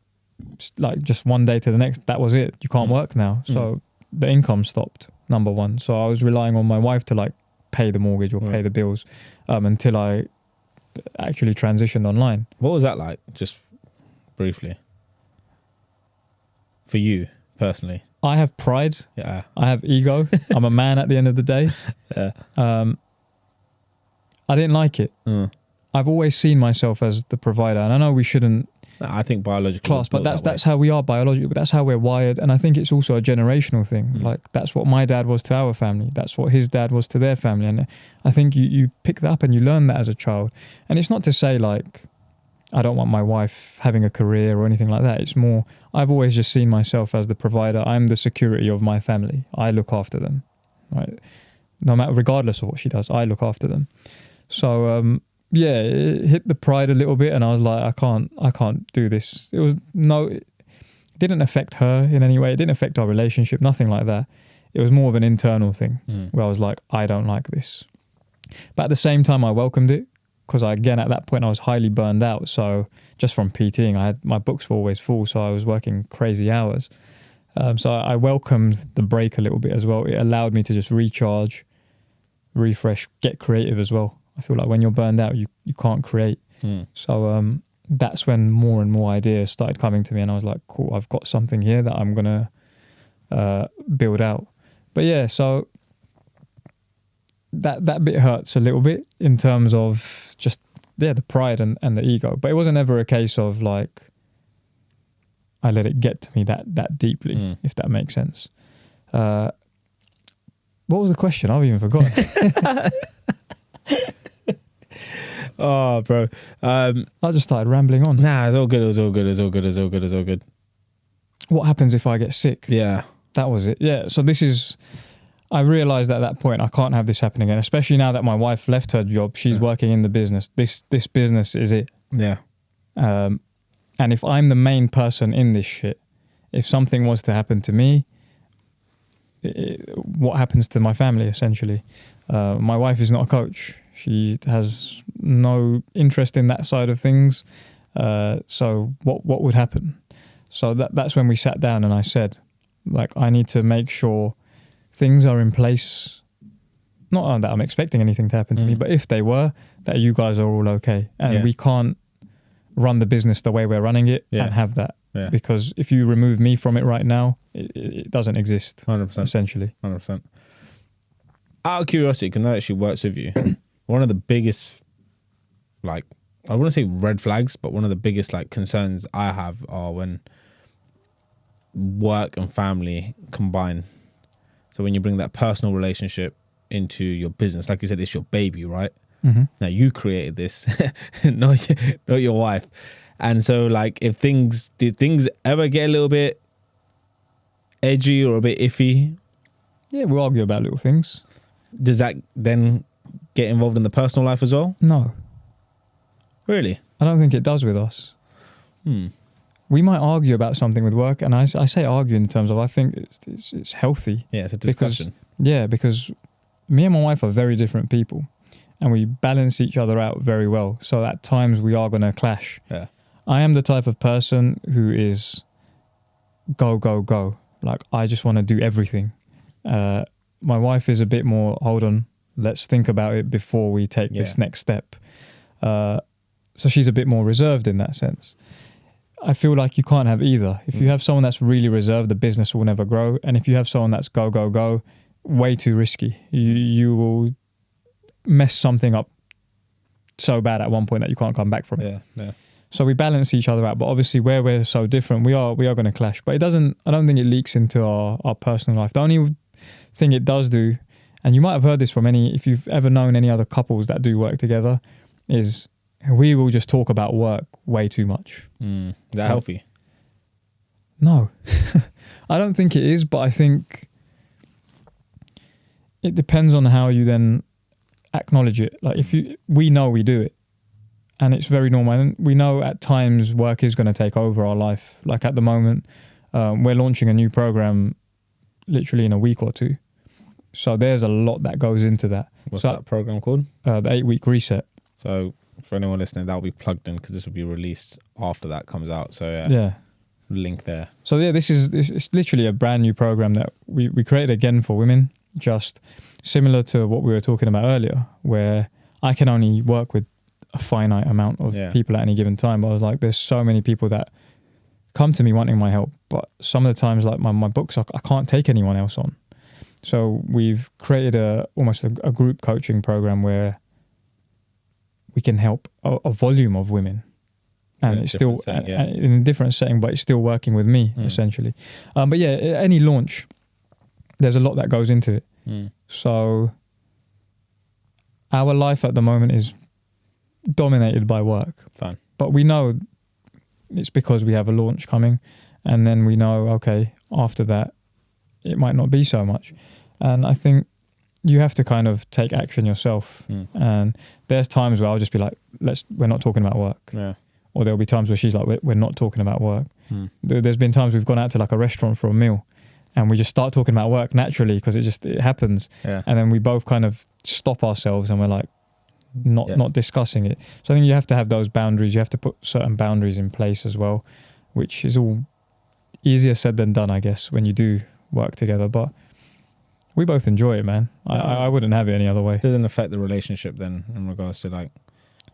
like just one day to the next, that was it. You can't work now. So the income stopped, number one. So I was relying on my wife to like pay the mortgage or pay the bills until I actually transitioned online.
What was that like, just briefly, for you personally?
I have pride.
Yeah.
I have ego. I'm a man at the end of the day.
Yeah.
I didn't like it. I've always seen myself as the provider, and I know we shouldn't
I think biologically
class, but that's how we are biologically. That's how we're wired, and I think it's also a generational thing. Like that's what my dad was to our family. That's what his dad was to their family, and I think you pick that up and you learn that as a child. And it's not to say like I don't want my wife having a career or anything like that. It's more, I've always just seen myself as the provider. I'm the security of my family. I look after them, right? No matter, regardless of what she does, I look after them. So, it hit the pride a little bit, and I was like, I can't do this. It didn't affect her in any way. It didn't affect our relationship, nothing like that. It was more of an internal thing where I was like, I don't like this. But at the same time, I welcomed it. Because again, at that point, I was highly burned out. So just from PTing, my books were always full. So I was working crazy hours. So I welcomed the break a little bit as well. It allowed me to just recharge, refresh, get creative as well. I feel like when you're burned out, you can't create. So that's when more and more ideas started coming to me. And I was like, cool, I've got something here that I'm going to build out. But yeah, so that bit hurts a little bit in terms of just the pride and the ego, but it wasn't ever a case of like I let it get to me that deeply, if that makes sense. What was the question? I've even forgotten.
Oh, bro.
I just started rambling on.
Nah, it's all good. It's all good.
What happens if I get sick?
Yeah,
that was it. Yeah. So I realized at that point I can't have this happen again, especially now that my wife left her job. She's working in the business. This business is it.
Yeah.
And if I'm the main person in this shit, if something was to happen to me, what happens to my family essentially? My wife is not a coach. She has no interest in that side of things. So what would happen? So that's when we sat down and I said, like, I need to make sure things are in place. Not that I'm expecting anything to happen to me, but if they were, that you guys are all okay. And we can't run the business the way we're running it and have that. Yeah. Because if you remove me from it right now, it doesn't exist.
100%.
Essentially.
100%. Out of curiosity, because that actually works with you, one of the biggest, like, I wouldn't say red flags, but one of the biggest, like, concerns I have are when work and family combine. So when you bring that personal relationship into your business, like you said, it's your baby, right? Mm-hmm. Now you created this, not your wife. And so like did things ever get a little bit edgy or a bit iffy?
Yeah, we argue about little things.
Does that then get involved in the personal life as well?
No.
Really?
I don't think it does with us. We might argue about something with work, and I say argue in terms of I think it's healthy.
Yeah, it's a discussion.
Because me and my wife are very different people. and we balance each other out very well. So at times we are going to clash.
Yeah.
I am the type of person who is go, go, go. Like, I just want to do everything. My wife is a bit more, hold on, let's think about it before we take this next step. So she's a bit more reserved in that sense. I feel like you can't have either. If you have someone that's really reserved, the business will never grow. And if you have someone that's go, go, go, way too risky. You will mess something up so bad at one point that you can't come back from it.
Yeah.
So we balance each other out. But obviously where we're so different, we are going to clash. But I don't think it leaks into our personal life. The only thing it does do, and you might have heard this from if you've ever known any other couples that do work together, is we will just talk about work way too much.
Is that healthy?
No, I don't think it is, but I think it depends on how you then acknowledge it. Like we know we do it and it's very normal. And we know at times work is going to take over our life. Like at the moment, we're launching a new program literally in a week or two. So there's a lot that goes into that.
What's that program called?
The 8-week reset.
So for anyone listening, that'll be plugged in because this will be released after that comes out. So
yeah.
Link there.
So yeah, this is literally a brand new program that we created again for women, just similar to what we were talking about earlier, where I can only work with a finite amount of people at any given time. But I was like, there's so many people that come to me wanting my help, but some of the times, like my books, I can't take anyone else on. So we've created almost a group coaching program where we can help a volume of women, and it's still in a different setting, but it's still working with me essentially. But yeah, any launch, there's a lot that goes into it. So our life at the moment is dominated by work.
Fine.
But we know it's because we have a launch coming, and then we know, okay, after that, it might not be so much. And I think you have to kind of take action yourself. And there's times where I'll just be like, we're not talking about work.
Yeah.
Or there'll be times where she's like, we're not talking about work. There's been times we've gone out to like a restaurant for a meal and we just start talking about work naturally because it happens.
Yeah.
And then we both kind of stop ourselves and we're like, not discussing it. So I think you have to have those boundaries. You have to put certain boundaries in place as well, which is all easier said than done, I guess, when you do work together. But we both enjoy it, man. I wouldn't have it any other way.
It doesn't affect the relationship then in regards to like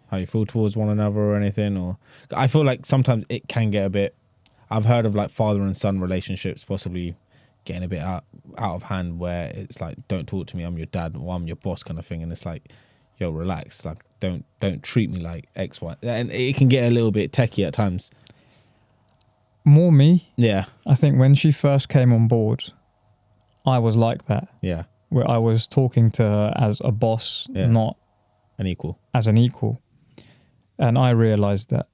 how you feel towards one another or anything? Or I feel like sometimes it can get a bit, I've heard of like father and son relationships possibly getting a bit out of hand where it's like, don't talk to me, I'm your dad, or I'm your boss kind of thing. And it's like, yo, relax. Like, don't treat me like X, Y. And it can get a little bit techie at times.
More me.
Yeah.
I think when she first came on board, I was like that.
Yeah.
Where I was talking to her as a boss, not
an equal.
As an equal. And I realized that.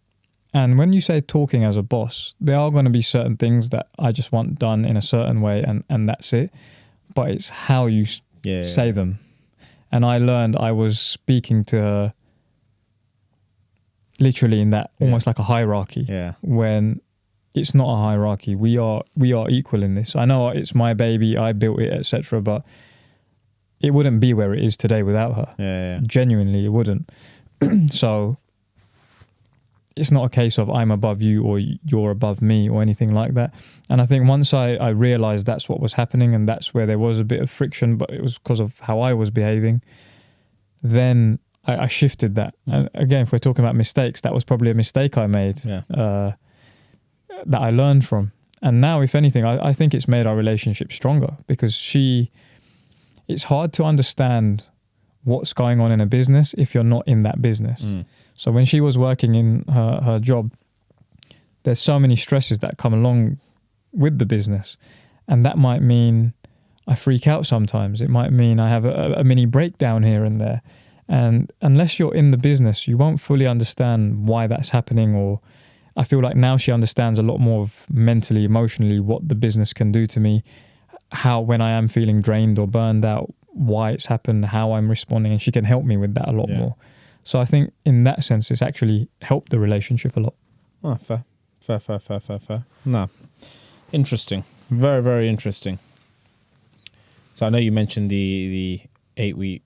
And when you say talking as a boss, there are going to be certain things that I just want done in a certain way, and that's it. But it's how you say them. And I learned I was speaking to her literally in that almost like a hierarchy.
Yeah.
When it's not a hierarchy. We are equal in this. I know it's my baby, I built it, etc. But it wouldn't be where it is today without her.
Yeah.
Genuinely, it wouldn't. So it's not a case of I'm above you or you're above me or anything like that. And I think once I realized that's what was happening and that's where there was a bit of friction, but it was because of how I was behaving, then I shifted that. And again, if we're talking about mistakes, that was probably a mistake I made that I learned from. And now, if anything, I think it's made our relationship stronger because it's hard to understand what's going on in a business if you're not in that business. So when she was working in her job, there's so many stresses that come along with the business. And that might mean I freak out sometimes. It might mean I have a mini breakdown here and there. And unless you're in the business, you won't fully understand why that's happening. Or I feel like now she understands a lot more of mentally, emotionally, what the business can do to me, how when I am feeling drained or burned out, why it's happened, how I'm responding, and she can help me with that a lot more. So I think in that sense, it's actually helped the relationship a lot.
Oh, fair. No, interesting. Very, very interesting. So I know you mentioned the 8-week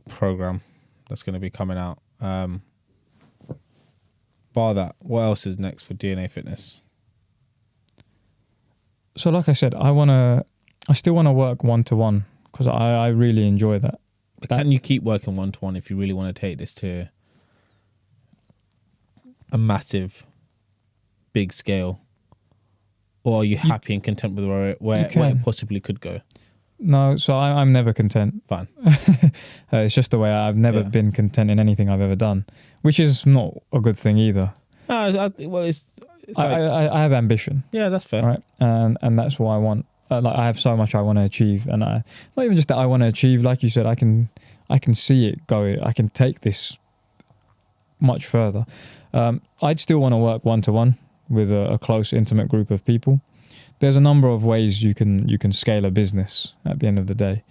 program that's going to be coming out. Bar that, what else is next for DNA Fitness?
So like I said, I still want to work one-to-one because I really enjoy that.
But can you keep working one-to-one if you really want to take this to a massive, big scale? Or are you happy and content with where it possibly could go?
No, so I'm never content.
Fine.
It's just the way I've never been content in anything I've ever done, which is not a good thing either.
No, it's like,
I have ambition.
Yeah, that's fair.
Right, and that's what I want. Like I have so much I want to achieve, and not even just that I want to achieve. Like you said, I can see it go. I can take this much further. I'd still want to work one-to-one with a close, intimate group of people. There's a number of ways you can scale a business at the end of the day.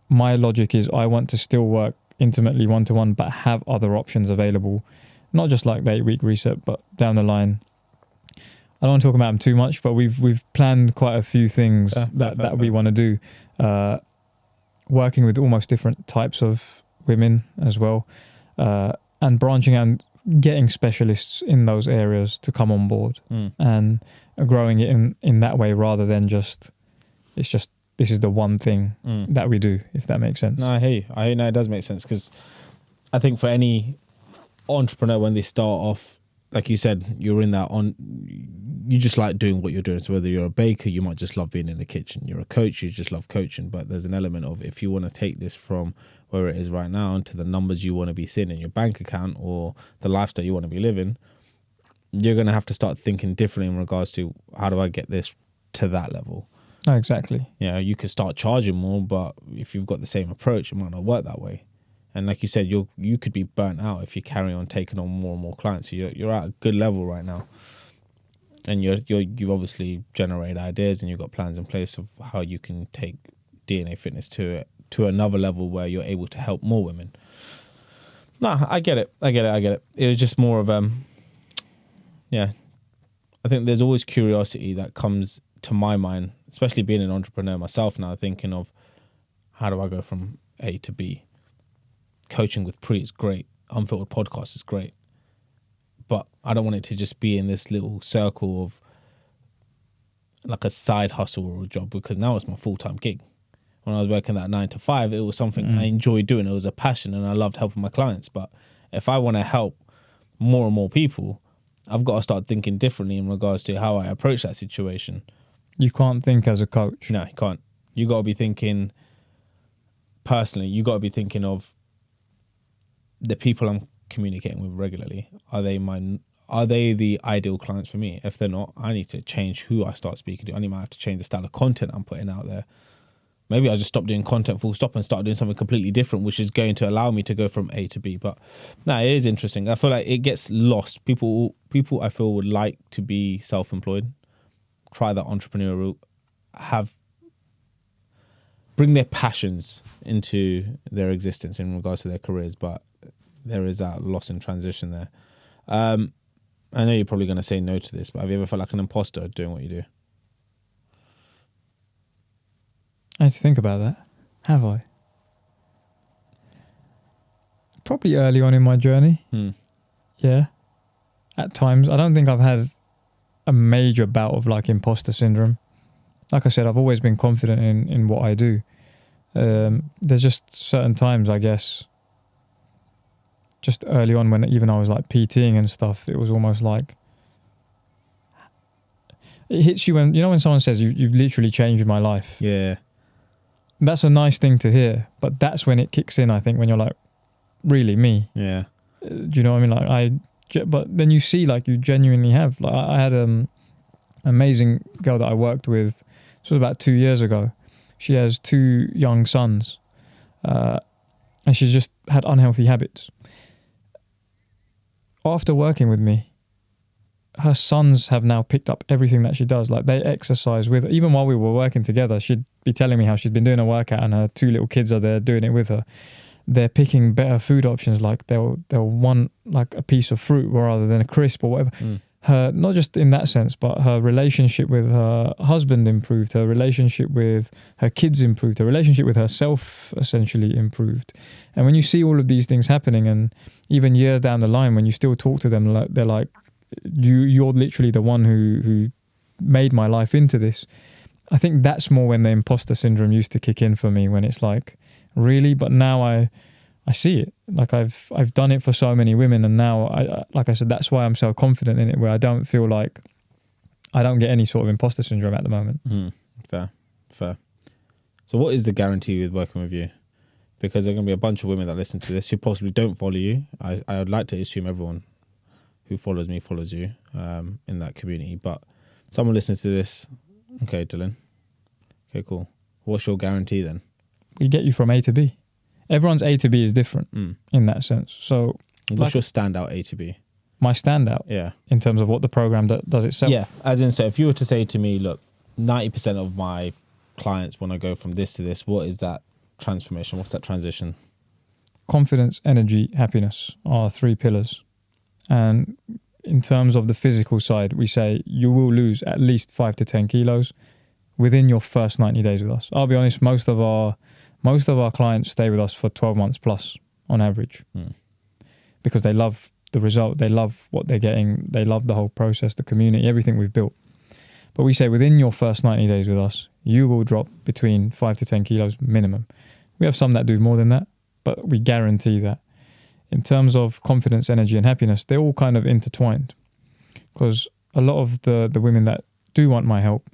My logic is I want to still work intimately one-to-one, but have other options available, not just like the 8-week reset, but down the line. I don't want to talk about them too much, but we've planned quite a few things that we want to do. Working with almost different types of women as well, and branching out and getting specialists in those areas to come on board and growing it in that way, rather than just this is the one thing that we do, if that makes sense.
No, I hear you. No, it does make sense, because I think for any entrepreneur, when they start off, like you said, you're in that you just like doing what you're doing. So whether you're a baker, you might just love being in the kitchen. You're a coach, you just love coaching. But there's an element of, if you want to take this from where it is right now to the numbers you want to be seeing in your bank account or the lifestyle you want to be living, you're going to have to start thinking differently in regards to, how do I get this to that level?
Oh, exactly.
Yeah, you could start charging more, but if you've got the same approach, it might not work that way. And like you said, you could be burnt out if you carry on taking on more and more clients. So you're at a good level right now, and you've obviously generated ideas and you've got plans in place of how you can take DNA Fitness to another level where you're able to help more women. No, I get it. It was just more of I think there's always curiosity that comes to my mind, especially being an entrepreneur myself now, thinking of, how do I go from A to B? Coaching with Pri is great. Unfiltered Podcast is great. But I don't want it to just be in this little circle of like a side hustle or a job, because now it's my full-time gig. When I was working that 9 to 5, it was something I enjoyed doing. It was a passion and I loved helping my clients. But if I want to help more and more people, I've got to start thinking differently in regards to how I approach that situation.
You can't think as a coach.
No, you can't. You got to be thinking personally. You got to be thinking of the people I'm communicating with regularly. Are they the ideal clients for me? If they're not, I need to change who I start speaking to. I might have to change the style of content I'm putting out there. Maybe I just stop doing content full stop and start doing something completely different, which is going to allow me to go from A to B. But no, it is interesting. I feel like it gets lost. People I feel would like to be self-employed, try that entrepreneur route, bring their passions into their existence in regards to their careers, but there is that loss in transition there. I know you're probably going to say no to this, but have you ever felt like an imposter doing what you do?
I have to think about that. Have I? Probably early on in my journey. Yeah. At times. I don't think I've had a major bout of like imposter syndrome. Like I said, I've always been confident in what I do. There's just certain times, I guess, just early on when even I was like PTing and stuff, it was almost like it hits you when someone says you've literally changed my life.
Yeah.
That's a nice thing to hear, but that's when it kicks in, I think, when you're like, really, me?
Yeah.
Do you know what I mean? But then you see, like, you genuinely have. Like, I had an amazing girl that I worked with. This was about 2 years ago. She has 2 young sons, and she's just had unhealthy habits. After working with me, her sons have now picked up everything that she does. Like, they exercise with her. Even while we were working together, she'd be telling me how she's been doing a workout and her 2 little kids are there doing it with her. They're picking better food options. Like, they'll want like a piece of fruit rather than a crisp or whatever. her, not just in that sense, but her relationship with her husband improved, her relationship with her kids improved, her relationship with herself essentially improved. And when you see all of these things happening, and even years down the line, when you still talk to them, like they're like, you're literally the one who made my life into this. I think that's more when the imposter syndrome used to kick in for me, when it's like, really? But now I see it. Like I've done it for so many women, and now like I said, that's why I'm so confident in it, where I don't feel like I don't get any sort of imposter syndrome at the moment.
Fair. So what is the guarantee with working with you? Because there are going to be a bunch of women that listen to this who possibly don't follow you. I would like to assume everyone who follows me follows you in that community. But someone listens to this. Okay, Dylan. Okay, cool. What's your guarantee then?
We get you from A to B. Everyone's A to B is different in that sense. So
what's your standout A to B?
My standout?
Yeah.
In terms of what the program does itself?
Yeah. As in, so if you were to say to me, look, 90% of my clients want to go from this to this, what is that transformation? What's that transition?
Confidence, energy, happiness are 3 pillars. And in terms of the physical side, we say you will lose at least 5 to 10 kilos within your first 90 days with us. I'll be honest, most of our clients stay with us for 12 months plus on average because they love the result. They love what they're getting. They love the whole process, the community, everything we've built. But we say within your first 90 days with us, you will drop between 5 to 10 kilos minimum. We have some that do more than that, but we guarantee that. In terms of confidence, energy and happiness, they're all kind of intertwined, because a lot of the women that do want my help,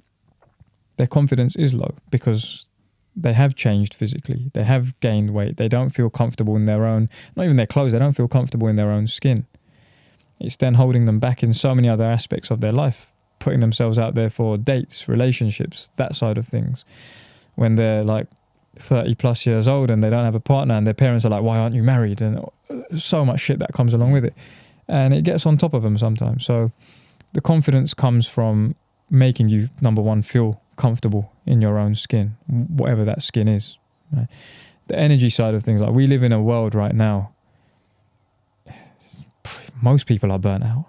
their confidence is low because they have changed physically. They have gained weight. They don't feel comfortable in their own, not even their clothes, they don't feel comfortable in their own skin. It's then holding them back in so many other aspects of their life, putting themselves out there for dates, relationships, that side of things. When they're like 30 plus years old and they don't have a partner, and their parents are like, why aren't you married? And so much shit that comes along with it. And it gets on top of them sometimes. So the confidence comes from making you, number one, feel comfortable in your own skin, whatever that skin is. Right? The energy side of things, like we live in a world right now, most people are burnt out.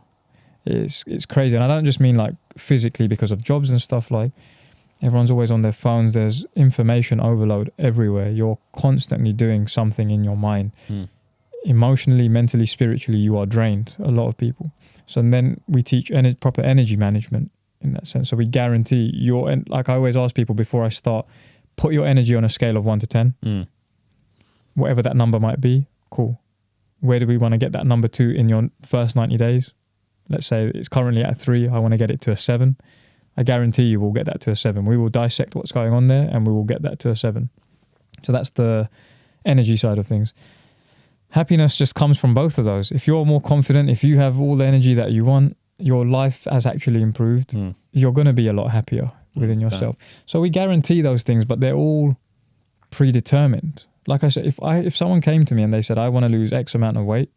It's crazy. And I don't just mean like physically because of jobs and stuff. Like everyone's always on their phones. There's information overload everywhere. You're constantly doing something in your mind. Emotionally, mentally, spiritually, you are drained, a lot of people. So then we teach proper energy management in that sense. So we guarantee like I always ask people before I start, put your energy on a scale of 1 to 10. Whatever that number might be, cool. Where do we want to get that number to in your first 90 days? Let's say it's currently at a 3. I want to get it to a 7. I guarantee you we'll get that to a 7. We will dissect what's going on there and we will get that to a 7. So that's the energy side of things. Happiness just comes from both of those. If you're more confident, if you have all the energy that you want, your life has actually improved. You're going to be a lot happier within yourself. So we guarantee those things, but they're all predetermined. Like I said, if someone came to me and they said, I want to lose X amount of weight,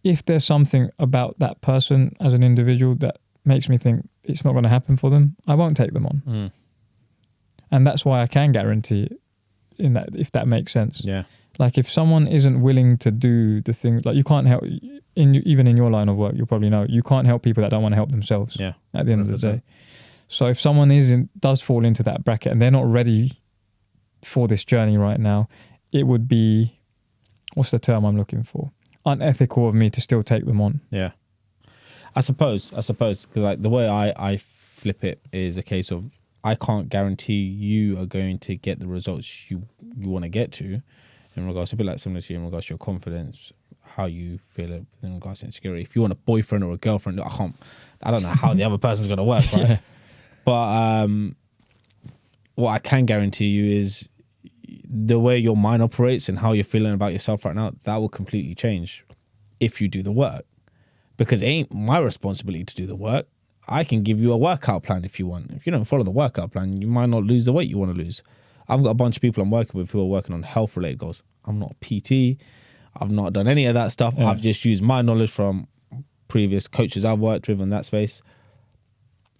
if there's something about that person as an individual that makes me think it's not going to happen for them, I won't take them on. And that's why I can guarantee it in that, if that makes sense.
Yeah.
Like if someone isn't willing to do the things, like you can't help, even in your line of work, you'll probably know, you can't help people that don't want to help themselves at the end of the day. So if someone does fall into that bracket and they're not ready for this journey right now, it would be, what's the term I'm looking for? Unethical of me to still take them on.
Yeah. I suppose, because like the way I flip it is a case of, I can't guarantee you are going to get the results you want to get to, in regards to a bit like similar to you, in regards to your confidence, how you feel in regards to insecurity. If you want a boyfriend or a girlfriend, I don't know how the other person's going to work, right? Yeah. But what I can guarantee you is the way your mind operates and how you're feeling about yourself right now, that will completely change if you do the work. Because it ain't my responsibility to do the work. I can give you a workout plan if you want. If you don't follow the workout plan, you might not lose the weight you want to lose. I've got a bunch of people I'm working with who are working on health-related goals. I'm not a PT. I've not done any of that stuff. I've just used my knowledge from previous coaches I've worked with in that space.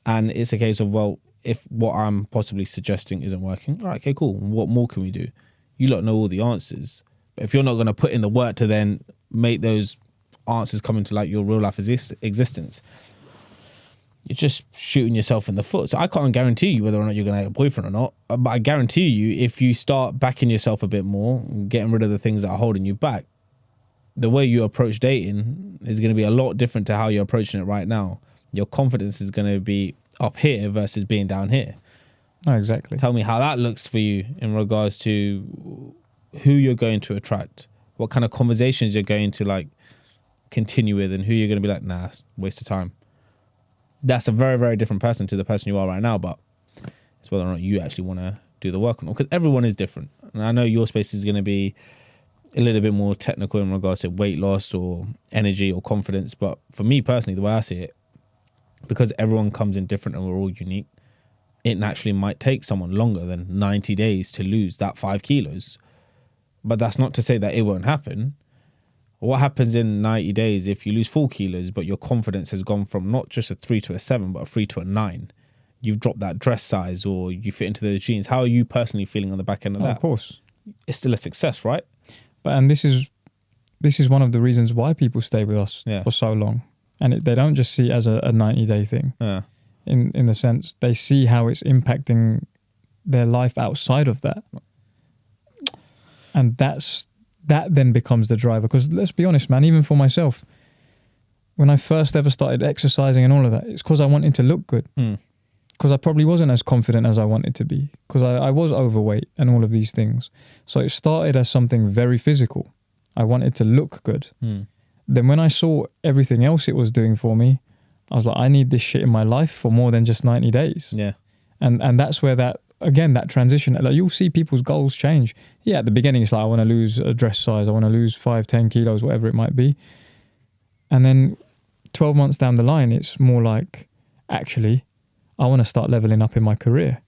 And it's a case of, well, if what I'm possibly suggesting isn't working, all right, okay, cool. What more can we do? You lot know all the answers. But if you're not going to put in the work to then make those answers come into like your real life existence, you're just shooting yourself in the foot. So I can't guarantee you whether or not you're going to have a boyfriend or not, but I guarantee you, if you start backing yourself a bit more, getting rid of the things that are holding you back, the way you approach dating is going to be a lot different to how you're approaching it right now. Your confidence is going to be up here versus being down here.
No, exactly.
Tell me how that looks for you in regards to who you're going to attract, what kind of conversations you're going to like continue with, and who you're going to be like, nah, waste of time. That's a very, very different person to the person you are right now, but it's whether or not you actually want to do the work on it, because everyone is different. And I know your space is going to be a little bit more technical in regards to weight loss or energy or confidence, but for me personally, the way I see it, because everyone comes in different and we're all unique, it naturally might take someone longer than 90 days to lose that 5 kilos. But that's not to say that it won't happen. What happens in 90 days if you lose 4 kilos, but your confidence has gone from not just a 3 to a 7, but a 3 to a 9? You've dropped that dress size, or you fit into those jeans. How are you personally feeling on the back end of that?
Of course.
It's still a success, right?
And this is one of the reasons why people stay with us for so long. And they don't just see it as a 90-day thing.
Yeah.
In the sense, they see how it's impacting their life outside of that. And that then becomes the driver. Because let's be honest, man, even for myself, when I first ever started exercising and all of that, it's because I wanted to look good. Because I probably wasn't as confident as I wanted to be. Because I was overweight and all of these things. So it started as something very physical. I wanted to look good. Then when I saw everything else it was doing for me, I was like, I need this shit in my life for more than just 90 days.
Yeah.
And that's where that transition, like you'll see people's goals change. Yeah, at the beginning, it's like, I want to lose a dress size. I want to lose 5, 10 kilos, whatever it might be. And then 12 months down the line, it's more like, actually, I want to start leveling up in my career.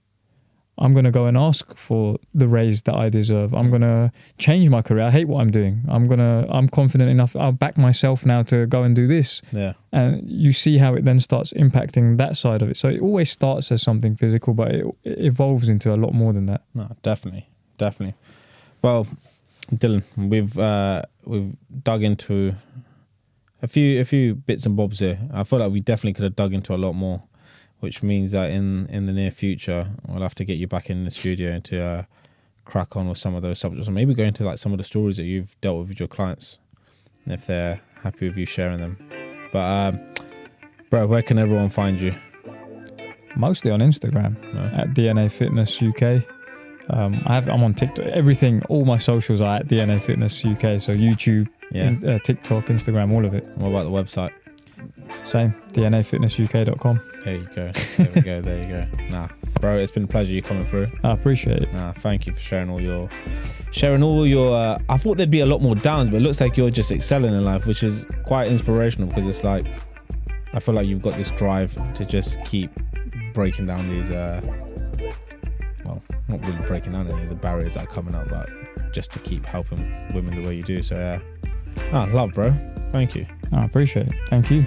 I'm going to go and ask for the raise that I deserve. I'm going to change my career. I hate what I'm doing. I'm confident enough. I'll back myself now to go and do this.
Yeah. And
you see how it then starts impacting that side of it. So it always starts as something physical, but it evolves into a lot more than that.
No, definitely. Well, Dylan, we've dug into a few bits and bobs here. I feel like we definitely could have dug into a lot more, which means that in the near future, we'll have to get you back in the studio to crack on with some of those subjects, or maybe go into like some of the stories that you've dealt with your clients, if they're happy with you sharing them. But bro, where can everyone find you?
Mostly on Instagram at DNAFitnessUK. I'm on TikTok. Everything, all my socials are at DNAFitnessUK. So YouTube, TikTok, Instagram, all of it.
What about the website?
Same, DNAFitnessUK.com.
There you go. Nah, bro, it's been a pleasure you coming through.
I appreciate it.
Nah, thank you for sharing all your I thought there'd be a lot more downs, but it looks like you're just excelling in life, which is quite inspirational, because it's like, I feel like you've got this drive to just keep breaking down these well, not really breaking down any of the barriers that are coming up, but just to keep helping women the way you do. So love, bro. Thank you.
I appreciate it. Thank you.